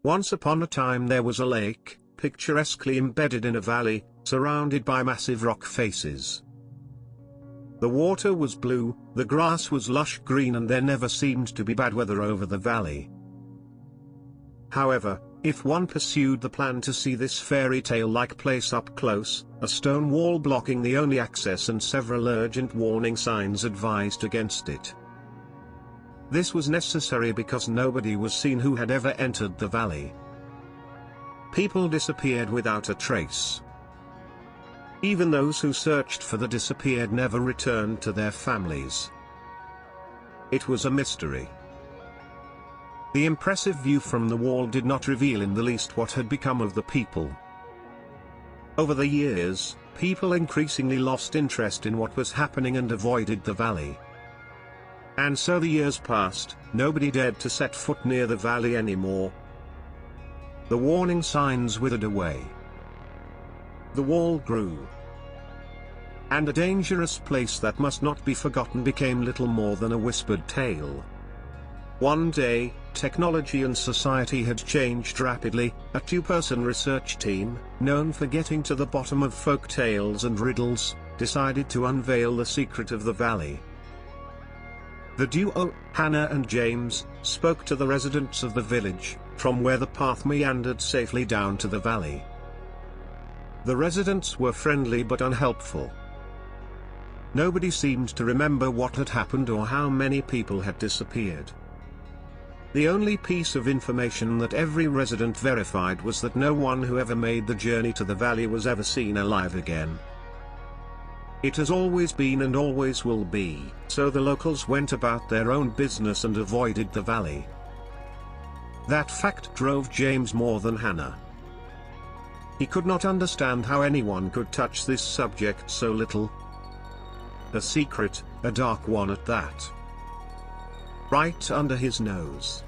Once upon a time there was a lake, picturesquely embedded in a valley, surrounded by massive rock faces. The water was blue, the grass was lush green, and there never seemed to be bad weather over the valley. However, if one pursued the plan to see this fairy tale-like place up close, a stone wall blocking the only access and several urgent warning signs advised against it. This was necessary because nobody was seen who had ever entered the valley. People disappeared without a trace. Even those who searched for the disappeared never returned to their families. It was a mystery. The impressive view from the wall did not reveal in the least what had become of the people. Over the years, people increasingly lost interest in what was happening and avoided the valley. And so the years passed, nobody dared to set foot near the valley anymore. The warning signs withered away. The wall grew. And a dangerous place that must not be forgotten became little more than a whispered tale. One day, technology and society had changed rapidly. A two-person research team, known for getting to the bottom of folk tales and riddles, decided to unveil the secret of the valley. The duo, Hannah and James, spoke to the residents of the village, from where the path meandered safely down to the valley. The residents were friendly but unhelpful. Nobody seemed to remember what had happened or how many people had disappeared. The only piece of information that every resident verified was that no one who ever made the journey to the valley was ever seen alive again. It has always been and always will be, so the locals went about their own business and avoided the valley. That fact drove James more than Hannah. He could not understand how anyone could touch this subject so little. A secret, a dark one at that. Right under his nose.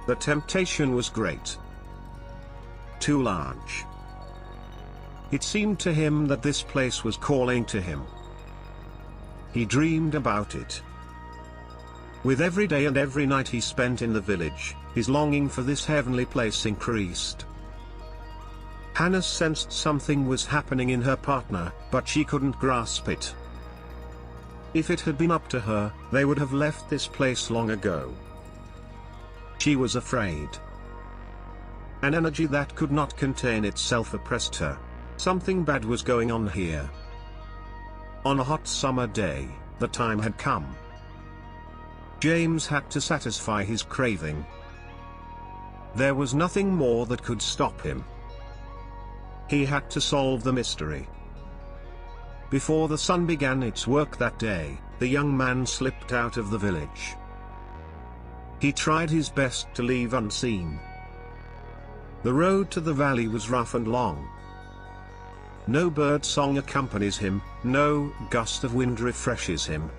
The temptation was great. Too large. It seemed to him that this place was calling to him. He dreamed about it. With every day and every night he spent in the village, his longing for this heavenly place increased. Hannah sensed something was happening in her partner, but she couldn't grasp it. If it had been up to her, they would have left this place long ago. She was afraid. An energy that could not contain itself oppressed her. Something bad was going on here. On a hot summer day, the time had come. James had to satisfy his craving. There was nothing more that could stop him. He had to solve the mystery. Before the sun began its work that day, the young man slipped out of the village. He tried his best to leave unseen. The road to the valley was rough and long. No bird song accompanies him, no gust of wind refreshes him.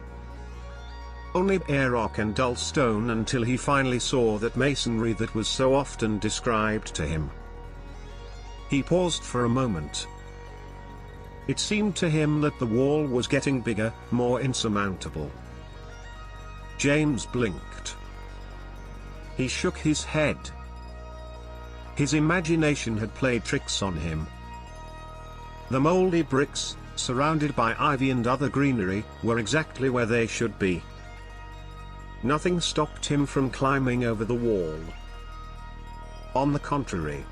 Only bare rock and dull stone until he finally saw that masonry that was so often described to him. He paused for a moment. It seemed to him that the wall was getting bigger, more insurmountable. James blinked. He shook his head. His imagination had played tricks on him. The moldy bricks, surrounded by ivy and other greenery, were exactly where they should be. Nothing stopped him from climbing over the wall. On the contrary,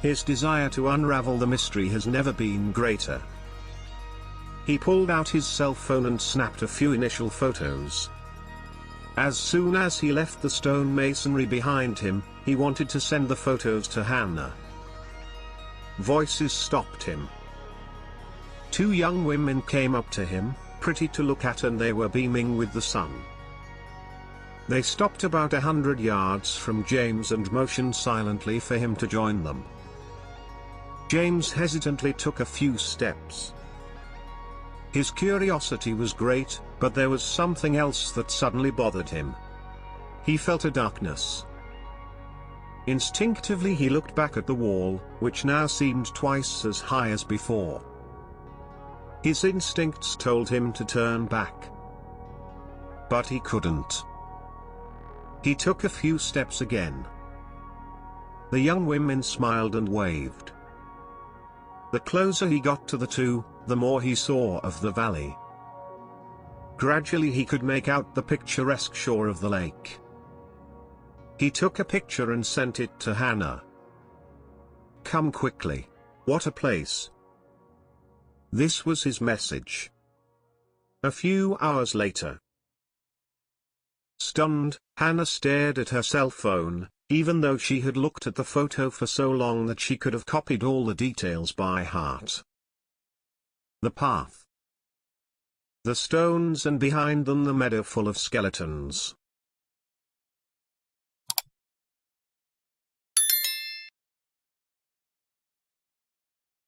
his desire to unravel the mystery has never been greater. He pulled out his cell phone and snapped a few initial photos. As soon as he left the stone masonry behind him, he wanted to send the photos to Hannah. Voices stopped him. Two young women came up to him, pretty to look at, and they were beaming with the sun. They stopped about 100 yards from James and motioned silently for him to join them. James hesitantly took a few steps. His curiosity was great, but there was something else that suddenly bothered him. He felt a darkness. Instinctively he looked back at the wall, which now seemed twice as high as before. His instincts told him to turn back. But he couldn't. He took a few steps again. The young women smiled and waved. The closer he got to the two, the more he saw of the valley. Gradually he could make out the picturesque shore of the lake. He took a picture and sent it to Hannah. "Come quickly. What a place." This was his message. A few hours later. Stunned, Hannah stared at her cell phone, even though she had looked at the photo for so long that she could have copied all the details by heart. The path. The stones and behind them the meadow full of skeletons.